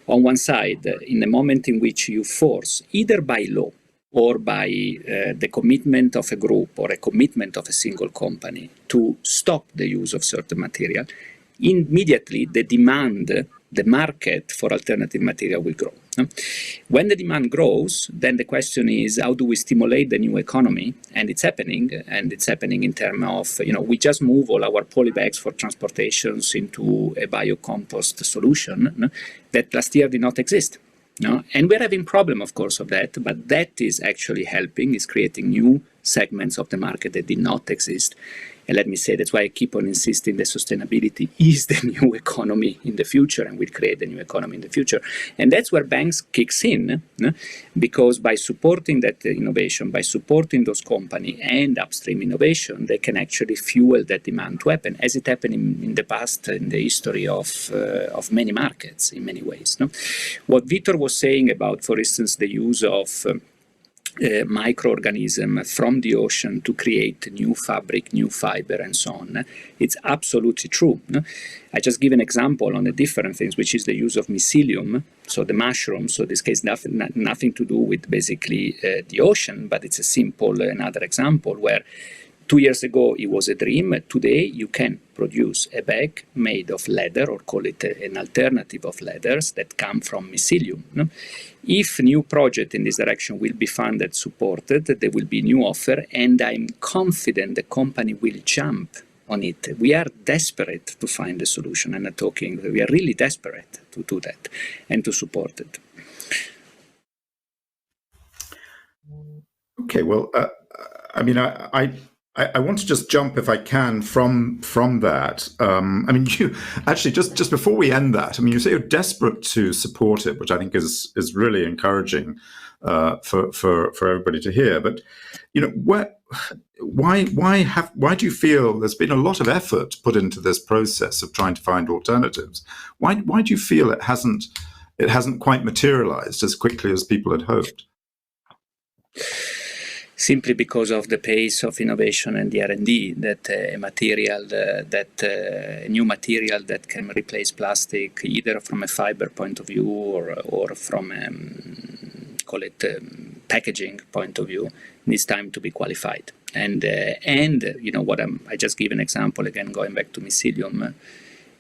On one side, in the moment in which you force, either by law or by the commitment of a group or a commitment of a single company, to stop the use of certain material, immediately the demand, the market for alternative material will grow. When the demand grows, then the question is, how do we stimulate the new economy? And it's happening in terms of, we just move all our polybags for transportations into a biocompost solution that last year did not exist. And we're having problem, of course, of that, but that is actually helping, is creating new segments of the market that did not exist. And let me say, that's why I keep on insisting that sustainability is the new economy in the future, and will create the new economy in the future. And that's where banks kicks in, because by supporting that innovation, by supporting those companies and upstream innovation, they can actually fuel that demand to happen, as it happened in the past, in the history of many markets in many ways. What Vitor was saying about, for instance, the use of microorganism from the ocean to create new fabric, new fiber, and so on. It's absolutely true. I just give an example on the different things, which is the use of mycelium, so the mushrooms. So in this case, nothing to do with basically the ocean, but it's a simple another example where 2 years ago it was a dream. Today you can produce a bag made of leather, or call it an alternative of leathers that come from mycelium. If new project in this direction will be funded, supported, there will be new offer, and I'm confident the company will jump on it. We are desperate to find a solution, and we are really desperate to do that and to support it. Okay, well, I mean, I want to just jump, if I can, from that. I mean, you actually just before we end that, I mean, you say you're desperate to support it, which I think is really encouraging for everybody to hear. But you know, why do you feel there's been a lot of effort put into this process of trying to find alternatives? Why do you feel it hasn't quite materialized as quickly as people had hoped? Simply because of the pace of innovation and the R&D, that a new material that can replace plastic, either from a fiber point of view or from call it packaging point of view, needs time to be qualified. And you know what, I just give an example again, going back to mycelium.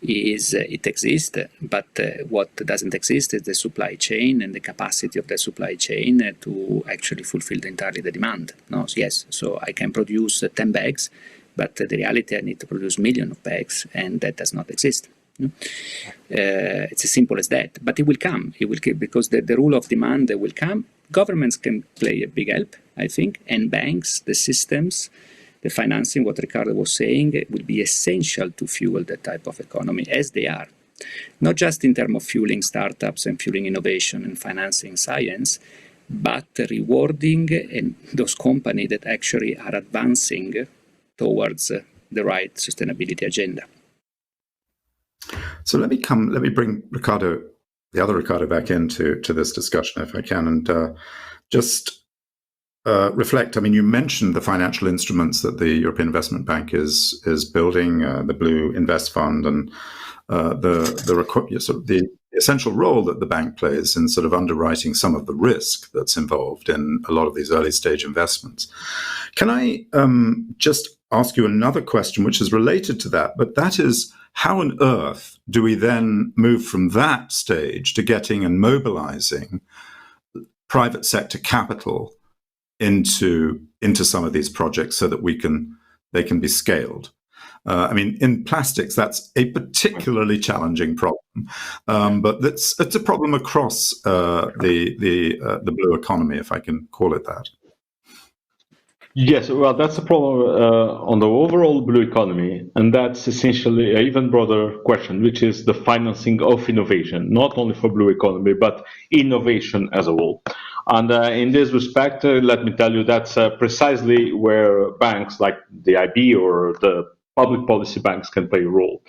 Is it exists, but what doesn't exist is the supply chain and the capacity of the supply chain to actually fulfill entirely the demand. No, yes, so I can produce 10 bags, but the reality I need to produce millions of bags, and that does not exist. It's as simple as that, but it will come. It will because the rule of demand will come. Governments can play a big help, I think, and banks, the systems. The financing, what Ricardo was saying, will be essential to fuel that type of economy, as they are. Not just in terms of fueling startups and fueling innovation and financing science, but rewarding those companies that actually are advancing towards the right sustainability agenda. So let me bring Ricardo, the other Ricardo, back into this discussion, if I can, and just reflect. I mean, you mentioned the financial instruments that the European Investment Bank is building, the Blue Invest Fund, and the essential role that the bank plays in sort of underwriting some of the risk that's involved in a lot of these early stage investments. Can I just ask you another question, which is related to that? But that is, how on earth do we then move from that stage to getting and mobilizing private sector capital into some of these projects so that they can be scaled? I mean, in plastics, that's a particularly challenging problem, but it's a problem across the blue economy, if I can call it that. Yes, well, that's a problem on the overall blue economy, and that's essentially an even broader question, which is the financing of innovation, not only for blue economy, but innovation as a whole. And in this respect, let me tell you, that's precisely where banks like the IB or the public policy banks can play a role.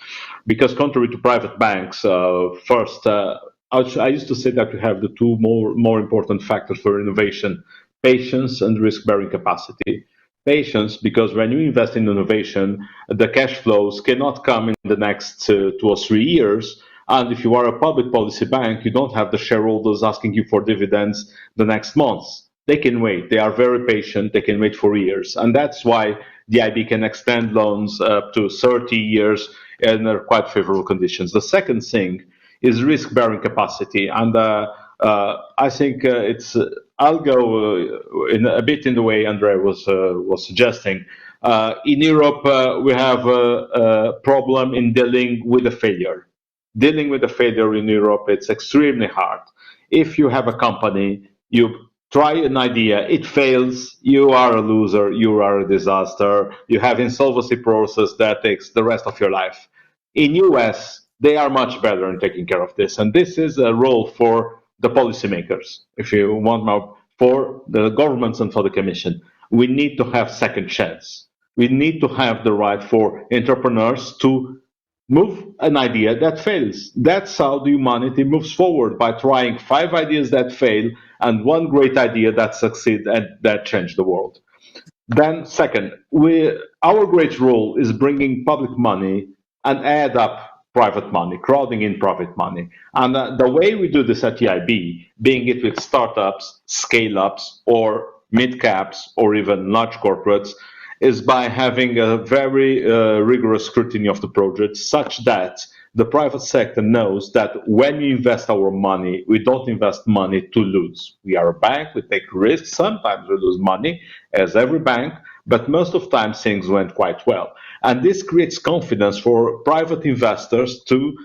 Because contrary to private banks, first, I used to say that we have the two more important factors for innovation: patience and risk-bearing capacity. Patience, because when you invest in innovation, the cash flows cannot come in the next 2 or 3 years. And if you are a public policy bank, you don't have the shareholders asking you for dividends the next months. They can wait. They are very patient. They can wait for years. And that's why the IB can extend loans up to 30 years in quite favorable conditions. The second thing is risk-bearing capacity. And I think I'll go in a bit in the way Andrea was suggesting. In Europe, we have a problem in dealing with a failure. Dealing with a failure in Europe, it's extremely hard. If you have a company, you try an idea, it fails, you are a loser, you are a disaster, you have insolvency process that takes the rest of your life. In US, they are much better in taking care of this, and this is a role for the policymakers, if you want more, for the governments and for the Commission. We need to have second chance. We need to have the right for entrepreneurs to move an idea that fails. That's how the humanity moves forward, by trying 5 ideas that fail and one great idea that succeeds and that change the world. Then, second, our great role is bringing public money and add up private money, crowding in private money. And the way we do this at EIB, being it with startups, scale-ups, or mid-caps, or even large corporates, is by having a very rigorous scrutiny of the project, such that the private sector knows that when we invest our money, we don't invest money to lose. We are a bank, we take risks, sometimes we lose money, as every bank, but most of the time things went quite well. And this creates confidence for private investors to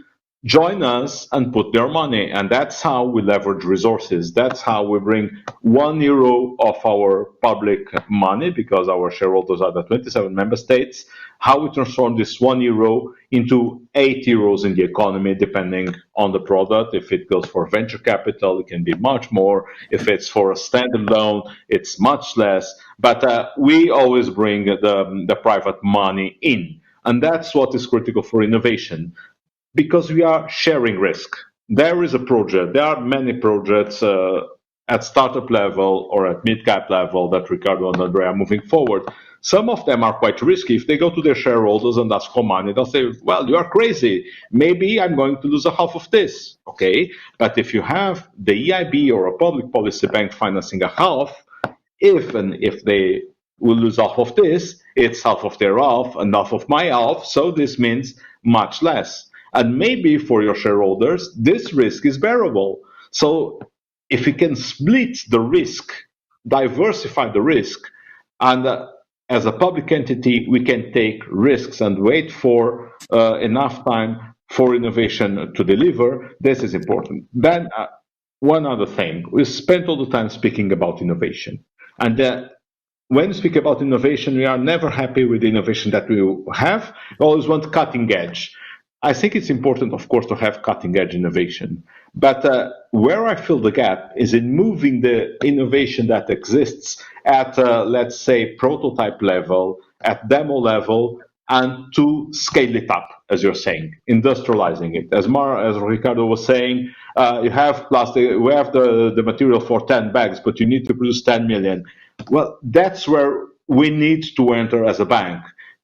join us and put their money. And that's how we leverage resources. That's how we bring €1 of our public money, because our shareholders are the 27 member states, how we transform this €1 into €8 in the economy, depending on the product. If it goes for venture capital, it can be much more. If it's for a standard loan, it's much less. But we always bring the private money in. And that's what is critical for innovation, because we are sharing risk. There is a project, there are many projects at startup level or at mid-cap level that Ricardo and Andrea are moving forward. Some of them are quite risky. If they go to their shareholders and ask for money, they'll say, well, you are crazy. Maybe I'm going to lose a half of this. Okay, but if you have the EIB or a public policy bank financing a half, if they will lose half of this, it's half of their half and half of my half, so this means much less. And maybe for your shareholders, this risk is bearable. So if we can split the risk, diversify the risk, and as a public entity, we can take risks and wait for enough time for innovation to deliver, this is important. Then one other thing, we spent all the time speaking about innovation. And when we speak about innovation, we are never happy with the innovation that we have. We always want cutting edge. I think it's important, of course, to have cutting-edge innovation. But where I fill the gap is in moving the innovation that exists at, let's say, prototype level, at demo level, and to scale it up, as you're saying, industrializing it. As Ricardo was saying, you have plastic, we have the material for 10 bags, but you need to produce 10 million. Well, that's where we need to enter as a bank,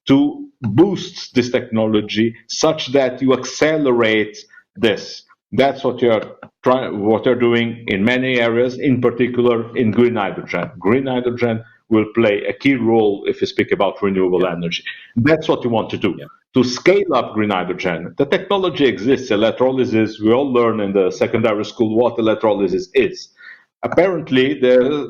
to boost this technology such that you accelerate this. That's what you're doing in many areas, in particular in green hydrogen. Green hydrogen will play a key role if you speak about renewable energy. That's what you want to do, to scale up green hydrogen. The technology exists, electrolysis, we all learn in the secondary school what electrolysis is. Apparently,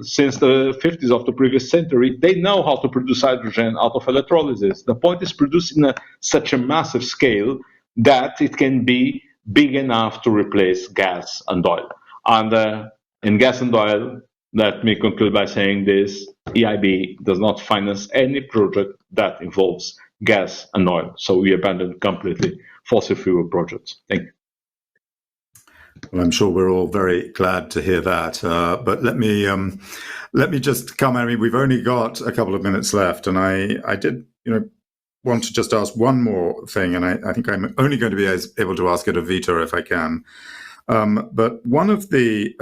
since the 50s of the previous century, they know how to produce hydrogen out of electrolysis. The point is producing such a massive scale that it can be big enough to replace gas and oil. And in gas and oil, let me conclude by saying this, EIB does not finance any project that involves gas and oil. So we abandon completely fossil fuel projects. Thank you. Well, I'm sure we're all very glad to hear that. But let me just come. I mean, we've only got a couple of minutes left, and I did, want to just ask one more thing, and I think I'm only going to be able to ask it of Vitor if I can. But one of the,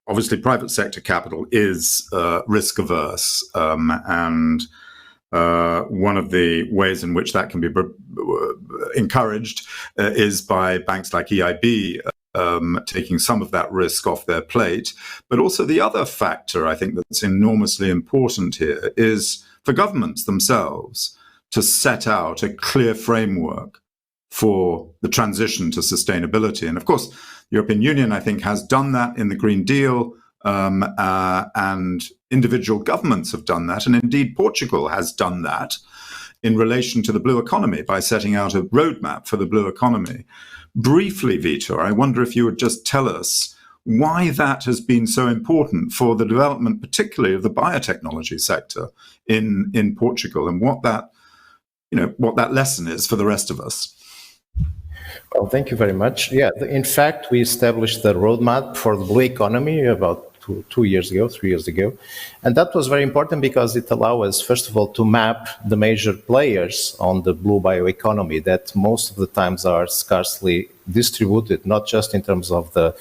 obviously, private sector capital is risk averse, and one of the ways in which that can be encouraged is by banks like EIB taking some of that risk off their plate. But also the other factor I think that's enormously important here is for governments themselves to set out a clear framework for the transition to sustainability. And of course, the European Union, I think, has done that in the Green Deal, and individual governments have done that. And indeed, Portugal has done that in relation to the blue economy by setting out a roadmap for the blue economy. Briefly, Vitor, I wonder if you would just tell us why that has been so important for the development, particularly of the biotechnology sector in Portugal, and what that lesson is for the rest of us. Well, thank you very much. Yeah, in fact, we established the roadmap for the blue economy about 3 years ago. And that was very important because it allowed us, first of all, to map the major players on the blue bioeconomy that most of the times are scarcely distributed, not just in terms of the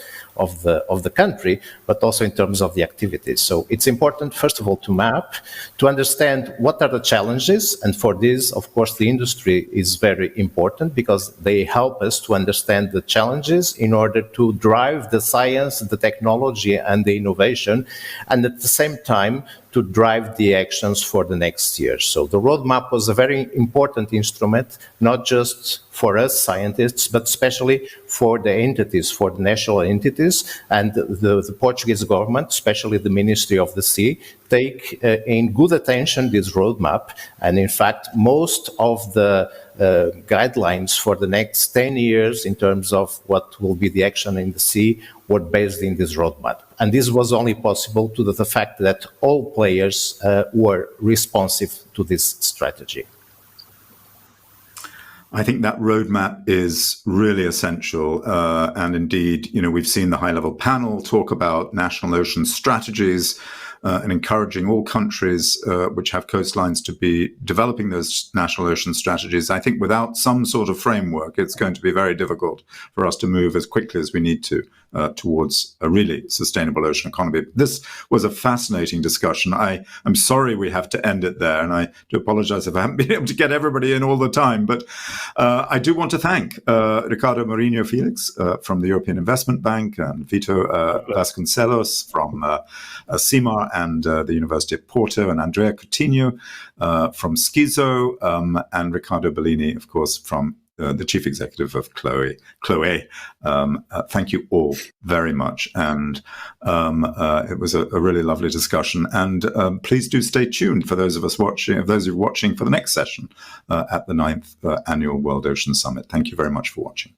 country, but also in terms of the activities. So it's important, first of all, to map, to understand what are the challenges. And for this, of course, the industry is very important because they help us to understand the challenges in order to drive the science, the technology, and the innovation, and at the same time, to drive the actions for the next year. So the roadmap was a very important instrument, not just for us scientists, but especially for the entities, for the national entities, and the Portuguese government, especially the Ministry of the Sea, take in good attention this roadmap. And in fact, most of the guidelines for the next 10 years in terms of what will be the action in the sea were based in this roadmap. And this was only possible to the fact that all players were responsive to this strategy. I think that roadmap is really essential. And indeed, we've seen the high-level panel talk about national ocean strategies and encouraging all countries which have coastlines to be developing those national ocean strategies. I think without some sort of framework, it's going to be very difficult for us to move as quickly as we need to towards a really sustainable ocean economy. This was a fascinating discussion. I'm sorry we have to end it there, and I do apologize if I haven't been able to get everybody in all the time, but I do want to thank Ricardo, Mourinho, Félix from the European Investment Bank, and Vitor Vasconcelos from CIIMAR and the University of Porto, and Andrea Coutinho from Schizo, and Ricardo Bellini, of course, from the chief executive of Chloe. Thank you all very much. And it was a really lovely discussion. And please do stay tuned for those of us watching, those who are watching for the next session at the 9th Annual World Ocean Summit. Thank you very much for watching.